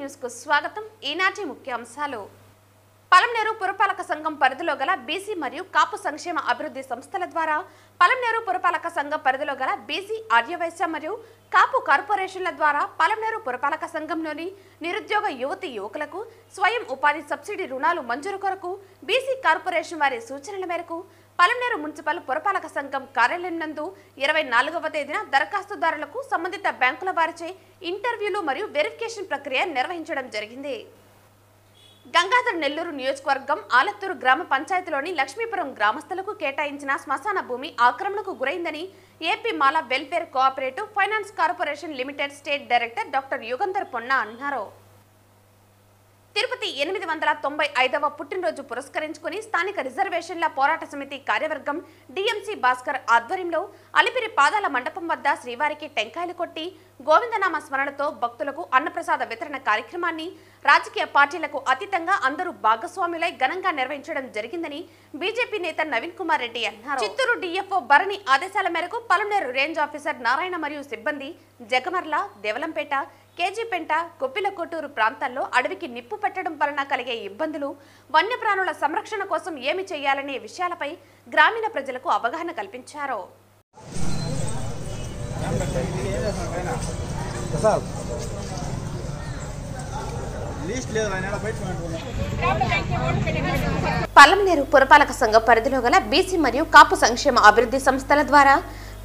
News కు స్వాగతం. ఈనాటి ముఖ్యాంశాలు. పలమనేరు పురపాలక సంఘం పరిధిలో గల బీసీ మరియు కాపు సంక్షేమ అభివృద్ధి సంస్థల ద్వారా పలమనేరు పురపాలక సంఘం పరిధిలో గల బీసీ ఆర్యవైశ్య మరియు కాపు కార్పొరేషన్ల ద్వారా పలమనేరు పురపాలక సంఘంలోని నిరుద్యోగ యువతి యువకులకు స్వయం ఉపాధి సబ్సిడీ రుణాలు మంజూరు కొరకు బీసీ కార్పొరేషన్ వారి సూచనల మేరకు పలమనేరు మున్సిపల్ పురపాలక సంఘం కార్యాలయం నందు 24వ తేదీన దరఖాస్తుదారులకు సంబంధిత బ్యాంకుల వారిచే ఇంటర్వ్యూలు మరియు వెరిఫికేషన్ ప్రక్రియ నిర్వహించడం జరిగింది. గంగాధర్ నెల్లూరు నియోజకవర్గం ఆలత్తూరు గ్రామ పంచాయతీలోని లక్ష్మీపురం గ్రామస్తులకు కేటాయించిన శ్మశాన భూమి ఆక్రమణకు గురైందని AP Mala welfare cooperative finance corporation limited state director doctor Yugandhar Ponna అన్నారు. తిరుపతి 895వ పుట్టినరోజు పురస్కరించుకుని స్థానిక రిజర్వేషన్ల పోరాట సమితి కార్యవర్గం డిఎంసి భాస్కర్ ఆధ్వర్యంలో అలిపిరి పాదాల మండపం వద్ద శ్రీవారికి టెంకాయలు కొట్టి గోవిందనామ స్మరణతో భక్తులకు అన్నప్రసాద వితరణ కార్యక్రమాన్ని రాజకీయ పార్టీలకు అతీతంగా అందరూ భాగస్వాములై ఘనంగా నిర్వహించడం జరిగిందని బీజేపీ నేత నవీన్ కుమార్ రెడ్డి అన్నారు. చిత్తూరు డిఎఫ్ఓ భరణి ఆదేశాల మేరకు పలమనేరు రేంజ్ ఆఫీసర్ నారాయణ మరియు సిబ్బంది జగమర్ల, దేవలంపేట, కేజీపెంట, కొప్పిలకొట్టూరు ప్రాంతాల్లో అడవికి నిప్పు పెట్టడం వలన కలిగే ఇబ్బందులు, వన్యప్రాణుల సంరక్షణ కోసం ఏమి చేయాలనే విషయాలపై గ్రామీణ ప్రజలకు అవగాహన కల్పించారు. పలమనేరు పురపాలక సంఘ పరిధిలో గల బీసీ మరియు కాపు సంక్షేమ అభివృద్ధి సంస్థల ద్వారా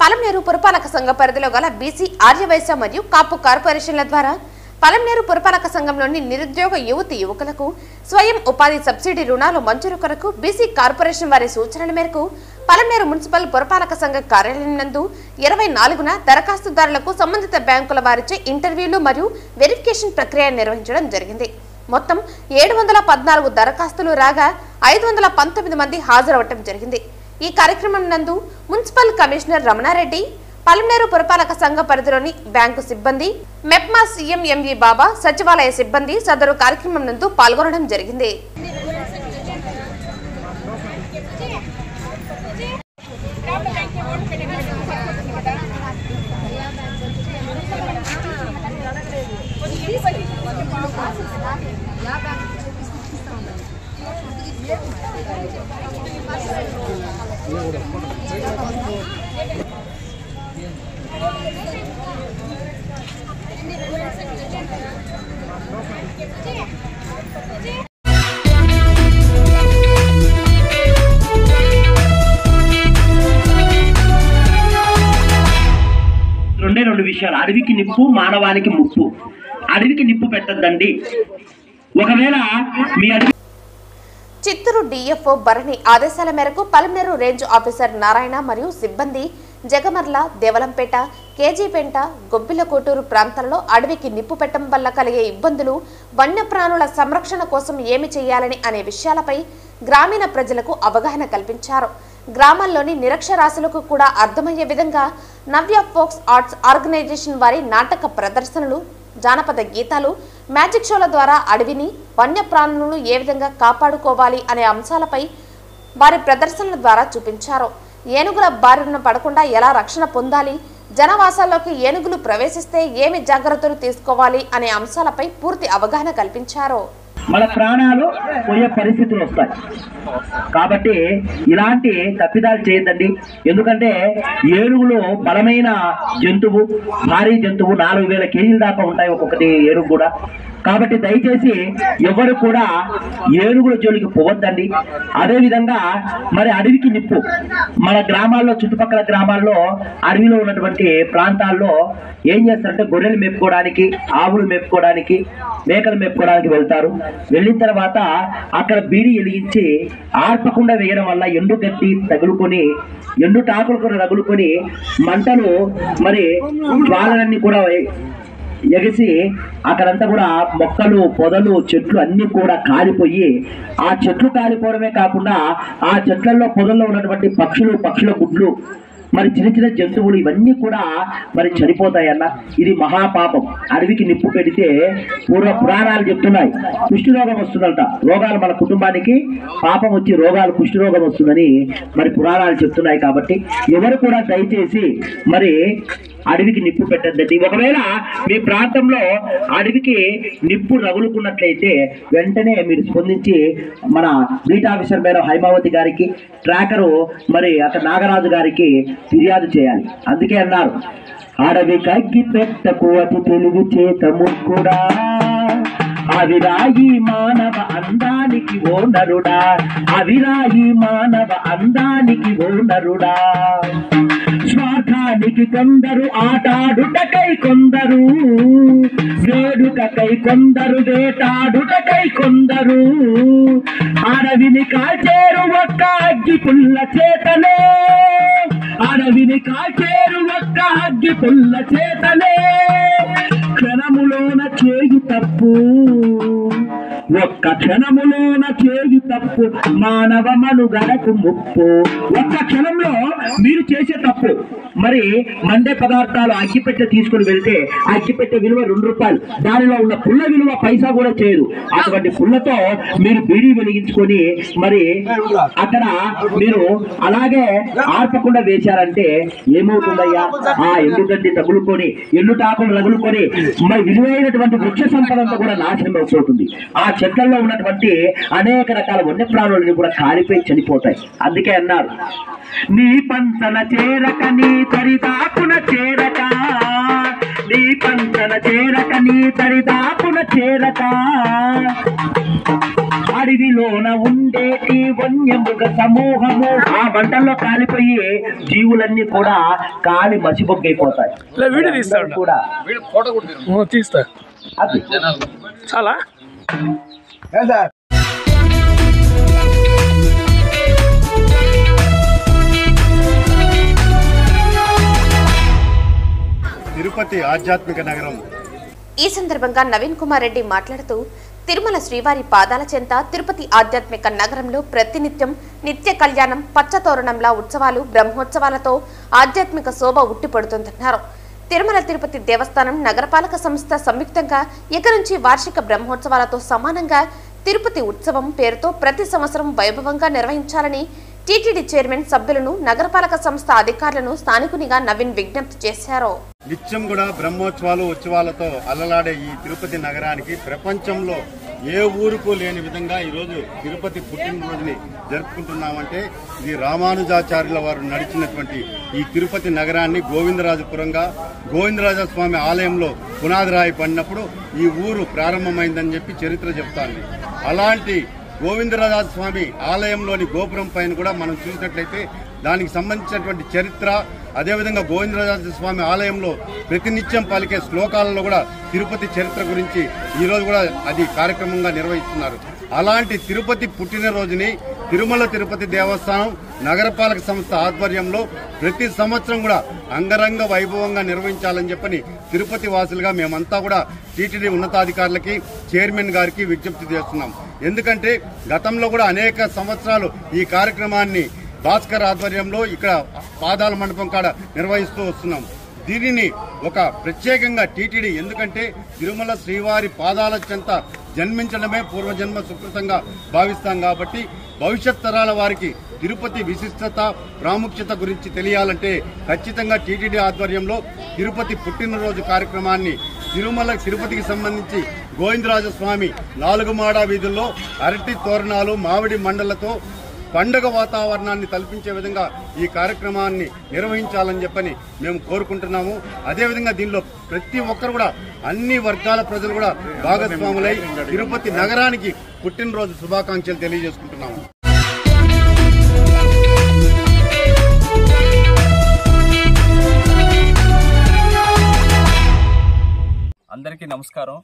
పలమనేరు పురపాలక సంఘ పరిధిలో గల బీసీ ఆర్యవైశ్య మరియు కాపు కార్పొరేషన్ల ద్వారా పలమనేరు పురపాలక సంఘంలోని నిరుద్యోగ యువతి యువకులకు స్వయం ఉపాధి సబ్సిడీ రుణాలు మంజూరు కొరకు బీసీ కార్పొరేషన్ వారి సూచనల మేరకు పలమనేరు మున్సిపల్ పురపాలక సంఘ కార్యాలయం నందు 24న దరఖాస్తుదారులకు సంబంధిత బ్యాంకుల వారిచే ఇంటర్వ్యూలు మరియు వెరిఫికేషన్ ప్రక్రియ నిర్వహించడం జరిగింది. మొత్తం 714 దరఖాస్తులు రాగా 519 మంది హాజరవటం జరిగింది. ఈ కార్యక్రమం నందు మున్సిపల్ కమిషనర్ రమణారెడ్డి, పలమనేరు పురపాలక సంఘ పరిధిలోని బ్యాంకు సిబ్బంది, మెప్మా సీఎం ఎంవి బాబా, సచివాలయ సిబ్బంది సదరు కార్యక్రమం నందు పాల్గొనడం జరిగింది. రెండు విషయాలు. అడవికి నిప్పు, మానవానికి ముప్పు. అడవికి నిప్పు పెట్టద్దండి. ఒకవేళ మీ చిత్తూరు డిఎఫ్ఓ భరణి ఆదేశాల మేరకు పలమనేరు రేంజ్ ఆఫీసర్ నారాయణ మరియు సిబ్బంది జగమర్ల, దేవలంపేట, కేజీపెంట, గొబ్బిలకోటూరు ప్రాంతాల్లో అడవికి నిప్పు పెట్టడం వల్ల కలిగే ఇబ్బందులు, వన్యప్రాణుల సంరక్షణ కోసం ఏమి చేయాలని అనే విషయాలపై గ్రామీణ ప్రజలకు అవగాహన కల్పించారు. గ్రామాల్లోని నిరక్షరాస్యులకు కూడా అర్థమయ్యే విధంగా నవ్య ఫోక్స్ ఆర్ట్స్ ఆర్గనైజేషన్ వారి నాటక ప్రదర్శనలు, జానపద గీతాలు, మ్యాజిక్ షోల ద్వారా అడవిని, వన్యప్రాణులను ఏ విధంగా కాపాడుకోవాలి అనే అంశాలపై వారి ప్రదర్శనల ద్వారా చూపించారు. ఏనుగుల బారిన పడకుండా ఎలా రక్షణ పొందాలి, జనవాసాల్లోకి ఏనుగులు ప్రవేశిస్తే ఏమి జాగ్రత్తలు తీసుకోవాలి అనే అంశాలపై పూర్తి అవగాహన కల్పించారు. మన ప్రాణాలు పోయే పరిస్థితులు వస్తాయి కాబట్టి ఇలాంటి తప్పిదాలు చేయొద్దండి. ఎందుకంటే ఏనుగులు బలమైన జంతువు, భారీ జంతువు, 4000 కేజీల దాకా ఉంటాయి ఒక్కొక్కటి ఏనుగు కూడా. కాబట్టి దయచేసి ఎవరు కూడా ఏనుగుల జోలికి పోవద్దండి. అదేవిధంగా మరి అడవికి నిప్పు, మన గ్రామాల్లో, చుట్టుపక్కల గ్రామాల్లో అడవిలో ఉన్నటువంటి ప్రాంతాల్లో ఏం చేస్తారంటే గొర్రెలు మేపుకోవడానికి, ఆవులు మేపుకోవడానికి, మేకలు మేపుకోవడానికి వెళ్తారు. వెళ్ళిన తర్వాత అక్కడ బీడి వెలిగించి ఆర్పకుండా వేయడం వల్ల ఎండు గడ్డి తగులుకొని, ఎండు టాకులు కూడా తగులుకొని మంటలు మరి జ్వాలలన్నీ కూడా ఎగిసి అక్కడంతా కూడా మొక్కలు, పొదలు, చెట్లు అన్ని కూడా కాలిపోయి, ఆ చెట్లు కాలిపోవడమే కాకుండా ఆ చెట్లలో, పొదల్లో ఉన్నటువంటి పక్షుల గుడ్లు, మరి చిన్న చిన్న జంతువులు ఇవన్నీ కూడా మరి చనిపోతాయన్న. ఇది మహాపాపం. అడవికి నిప్పు పెడితే పురాణాలు చెప్తున్నాయి కుష్ఠరోగం వస్తుందంట. రోగాలు మన కుటుంబానికి పాపం వచ్చి రోగాలు, కుష్ఠరోగం వస్తుందని మరి పురాణాలు చెప్తున్నాయి. కాబట్టి ఎవరు కూడా దయచేసి మరి అడవికి నిప్పు పెట్టద్దండి. ఒకవేళ మీ ప్రాంతంలో అడవికి నిప్పు రగులుకున్నట్లయితే వెంటనే మీరు స్పందించి మన బీట్ ఆఫీసర్ మేడం హైమావతి గారికి, ట్రాకరు మరి అక్కడ నాగరాజు గారికి ఫిర్యాదు చేయాలి. అందుకే అన్నారు, అడవి కగ్గి పెట్టకు అతి తెలుగు చేత ముక్కుడా, అవిరాయి మానవ అందానికి ఓ నరుడా, అవిరాయి మానవ అందానికి ఓ నరుడా. స్వార్థానికి కొందరు ఆటాడుటకై కొందరు, వేడుకకై కొందరు వేటాడుటకై కొందరు, అడవిని కాల్చేరు ఒక్క అగ్గి పుల్ల చేతనే, అడవిని కాల్చేరు ఒక్క అగ్గి పుల్ల చేతనే. క్షణములోన చేయి తప్పు, ఒక్క క్షణములోన చేయి తప్పు, మానవ మనుగడకు ముప్పు. ఒక్క క్షణంలో మీరు చేసే తప్పు, మరి మండే పదార్థాలు అగ్గిపెట్టె తీసుకుని వెళ్తే అగ్గిపెట్టె విలువ 2 రూపాయలు, దానిలో ఉన్న పుల్ల విలువ పైసా కూడా చేయదు. అటువంటి పుల్లతో మీరు బీడీ వెలిగించుకొని మరి అక్కడ మీరు అలాగే ఆర్పకుండా వేశారంటే ఏమవుతుందయ్యా? ఆ ఎండుగడ్డి తగులుకొని, ఎండుటాకులు రగులుకొని మరి విలువైనటువంటి వృక్ష సంపద అంతా కూడా నాశనం అవుతుంది. ఆ చెట్లలో ఉన్నటువంటి అనేక రకాల వన్యప్రాణులని కూడా కాలిపోయి చనిపోతాయి. అందుకే అన్నారు, నీ పంచన చేరక నీ దరిదాపున చేరక, నీ పంచన చేరక నీ దరిదాపున చేరక, అడవిలోన ఉండేటి వన్యమృగ సమూహము ఆ మంటల్లో కాలిపోయి జీవులన్నీ కూడా కాలి మసిబొగ్గైపోతాయి. కూడా తీస్తా అది చాలా తిరుపతి ఆధ్యాత్మిక నగరం. ఈ సందర్భంగా నవీన్ కుమార్ రెడ్డి మాట్లాడుతూ, తిరుమల శ్రీవారి పాదాల చెంత తిరుపతి ఆధ్యాత్మిక నగరంలో ప్రతినిత్యం నిత్య కళ్యాణం, పచ్చతోరణంలా ఉత్సవాలు, బ్రహ్మోత్సవాలతో ఆధ్యాత్మిక శోభ ఉట్టిపడుతుందన్నారు. తిరుమల తిరుపతి దేవస్థానం, నగరపాలక సంస్థ సంయుక్తంగా ఇక నుంచి వార్షిక బ్రహ్మోత్సవాలతో సమానంగా తిరుపతి ఉత్సవం పేరుతో ప్రతి సంవత్సరం వైభవంగా నిర్వహించాలని టీటీడీ చైర్మన్, సభ్యులను, నగరపాలక సంస్థ అధికారులను స్థానికునిగా నవీన్ విజ్ఞప్తి చేశారు. నిత్యం కూడా బ్రహ్మోత్సవాలు, ఉత్సవాలతో అల్లలాడే ఈ తిరుపతి నగరానికి ప్రపంచంలో ఏ ఊరుకు లేని విధంగా ఈరోజు తిరుపతి పుట్టినరోజుని జరుపుకుంటున్నామంటే ఇది రామానుజాచార్యుల వారు నడిచినటువంటి ఈ తిరుపతి నగరాన్ని గోవిందరాజపురంగా, గోవిందరాజస్వామి ఆలయంలో పునాది రాయి పడినప్పుడు ఈ ఊరు ప్రారంభమైందని చెప్పి చరిత్ర చెప్తాంది. అలాంటి గోవిందరాజస్వామి ఆలయంలోని గోపురం పైన కూడా మనం చూసినట్లయితే దానికి సంబంధించినటువంటి చరిత్ర, అదేవిధంగా గోవిందరాజస్వామి ఆలయంలో ప్రతినిత్యం పలికే శ్లోకాలలో కూడా తిరుపతి చరిత్ర గురించి ఈరోజు కూడా అది కార్యక్రమంగా నిర్వహిస్తున్నారు. అలాంటి తిరుపతి పుట్టినరోజుని తిరుమల తిరుపతి దేవస్థానం, నగరపాలక సంస్థ ఆధ్వర్యంలో ప్రతి సంవత్సరం కూడా అంగరంగ వైభవంగా నిర్వహించాలని చెప్పని తిరుపతి వాసులుగా మేమంతా కూడా టీటీడీ ఉన్నతాధికారులకి, చైర్మన్ గారికి విజ్ఞప్తి చేస్తున్నాం. ఎందుకంటే గతంలో కూడా అనేక సంవత్సరాలు ఈ కార్యక్రమాన్ని భాస్కర్ ఆధ్వర్యంలో ఇక్కడ పాదాల మండపం కాడ నిర్వహిస్తూ వస్తున్నాం. దీనిని ఒక ప్రత్యేకంగా టీటీడీ, ఎందుకంటే తిరుమల శ్రీవారి పాదాల చెంత జన్మించడమే పూర్వజన్మ సుకృతంగా భావిస్తాం కాబట్టి భవిష్యత్ తరాల వారికి తిరుపతి విశిష్టత, ప్రాముఖ్యత గురించి తెలియాలంటే ఖచ్చితంగా టీటీడీ ఆధ్వర్యంలో తిరుపతి పుట్టినరోజు కార్యక్రమాన్ని తిరుపతికి సంబంధించి గోవిందరాజస్వామి 4 మాడా వీధుల్లో అరటి తోరణాలు, మామిడి మండలతో పండుగ వాతావరణాన్ని కల్పించే విధంగా ఈ కార్యక్రమాన్ని నిర్వహించాలని చెప్పని మేము కోరుకుంటున్నాము. అదేవిధంగా దీనిలో ప్రతి ఒక్కరు కూడా, అన్ని వర్గాల ప్రజలు కూడా భాగస్వాములై తిరుపతి నగరానికి పుట్టినరోజు శుభాకాంక్షలు తెలియజేసుకుంటున్నాము. అందరికీ నమస్కారం.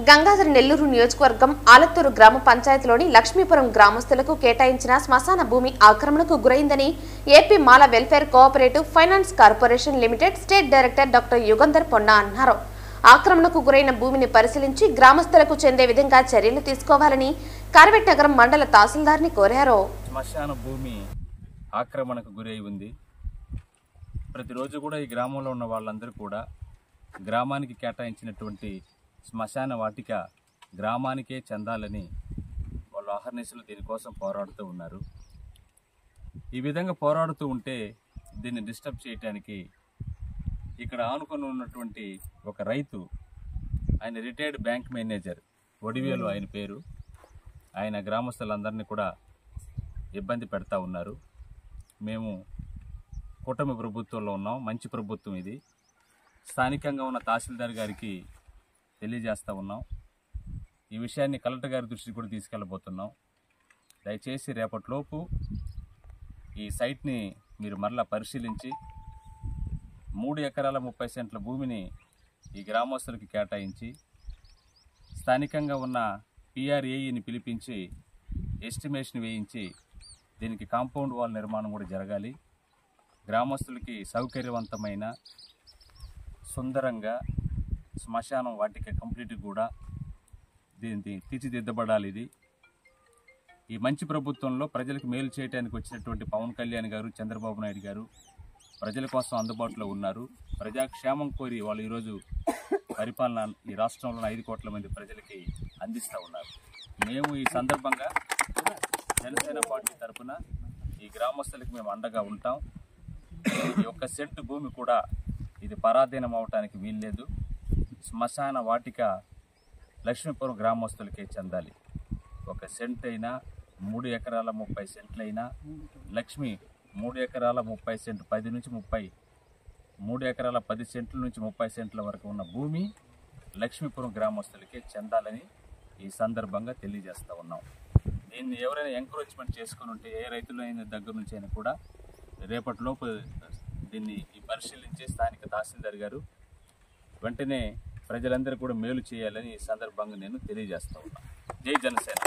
గంగాధర నెల్లూరు నియోజకవర్గం ఆలత్తూరు గ్రామ పంచాయతీలోని లక్ష్మీపురం గ్రామస్తులకు కేటాయించిన శ్మశాన భూమి ఆక్రమణకు గురైందని AP Mala welfare cooperative finance corporation limited state director doctor Yugandhar Ponna అన్నారు. ఆక్రమణకు గురైన భూమిని పరిశీలించి గ్రామస్తులకు చెందే విధంగా చర్యలు తీసుకోవాలని కార్వేట్ నగరం మండల తహసీల్దార్ని కోరారు. శ్మశాన భూమి ఆక్రమణకు గురై ఉంది. ప్రతిరోజు కూడా ఈ గ్రామంలో ఉన్న వాళ్ళందరూ కూడా గ్రామానికి కేటాయించినటువంటి శ్మశాన వాటిక గ్రామానికే చెందాలని వాళ్ళు అహర్నిశలు దీనికోసం పోరాడుతూ ఉన్నారు. ఈ విధంగా పోరాడుతూ ఉంటే దీన్ని డిస్టర్బ్ చేయడానికి ఇక్కడ ఆనుకొని ఉన్నటువంటి ఒక రైతు, ఆయన రిటైర్డ్ బ్యాంక్ మేనేజర్, ఒడివేలు ఆయన పేరు, ఆయన గ్రామస్తులందరినీ కూడా ఇబ్బంది పెడతా ఉన్నారు. మేము కూటమి ప్రభుత్వంలో ఉన్నాం, మంచి ప్రభుత్వం ఇది. స్థానికంగా ఉన్న తహసీల్దార్ గారికి తెలియజేస్తూ ఉన్నాం. ఈ విషయాన్ని కలెక్టర్ గారి దృష్టికి కూడా తీసుకెళ్ళబోతున్నాం. దయచేసి రేపటిలోపు ఈ సైట్ని మీరు మరలా పరిశీలించి 3 ఎకరాల 30 సెంట్ల భూమిని ఈ గ్రామస్తులకి కేటాయించి స్థానికంగా ఉన్న PRAEని పిలిపించి ఎస్టిమేషన్ వేయించి దీనికి కాంపౌండ్ వాల్ నిర్మాణం కూడా జరగాలి. గ్రామస్తులకి సౌకర్యవంతమైన సుందరంగా శ్మశానం వాటికి కంప్లీట్ కూడా దీన్ని తీర్చిదిద్దబడాలి. ఇది ఈ మంచి ప్రభుత్వంలో ప్రజలకు మేలు చేయడానికి వచ్చినటువంటి పవన్ కళ్యాణ్ గారు, చంద్రబాబు నాయుడు గారు ప్రజల కోసం అందుబాటులో ఉన్నారు. ప్రజాక్షేమం కోరి వాళ్ళు ఈరోజు పరిపాలన ఈ రాష్ట్రంలో 5 కోట్ల మంది ప్రజలకి అందిస్తూ ఉన్నారు. మేము ఈ సందర్భంగా జనసేన పార్టీ తరఫున ఈ గ్రామస్తులకు మేము అండగా ఉంటాం. ఈ 1 సెంటు భూమి కూడా ఇది పరాధీనం అవటానికి వీల్లేదు. శ్మశాన వాటిక లక్ష్మీపురం గ్రామస్తులకే చెందాలి. 1 సెంట్ అయినా 3 ఎకరాల 30 సెంట్లైనా లక్ష్మి 3 ఎకరాల 30 సెంట్ 10 నుంచి 30, 3 ఎకరాల 10 సెంట్ల నుంచి 30 సెంట్ల వరకు ఉన్న భూమి లక్ష్మీపురం గ్రామస్తులకే చెందాలని ఈ సందర్భంగా తెలియజేస్తూ ఉన్నాం. దీన్ని ఎవరైనా ఎంకరేజ్మెంట్ చేసుకుని ఉంటే ఏ రైతులైన దగ్గర నుంచి అయినా కూడా రేపటిలోపు దీన్ని పరిశీలించి స్థానిక తహసీల్దార్ గారు వెంటనే ప్రజలందరూ కూడా మేలు చేయాలని ఈ సందర్భంగా నేను తెలియజేస్తా ఉన్నాను. జై జనసేన.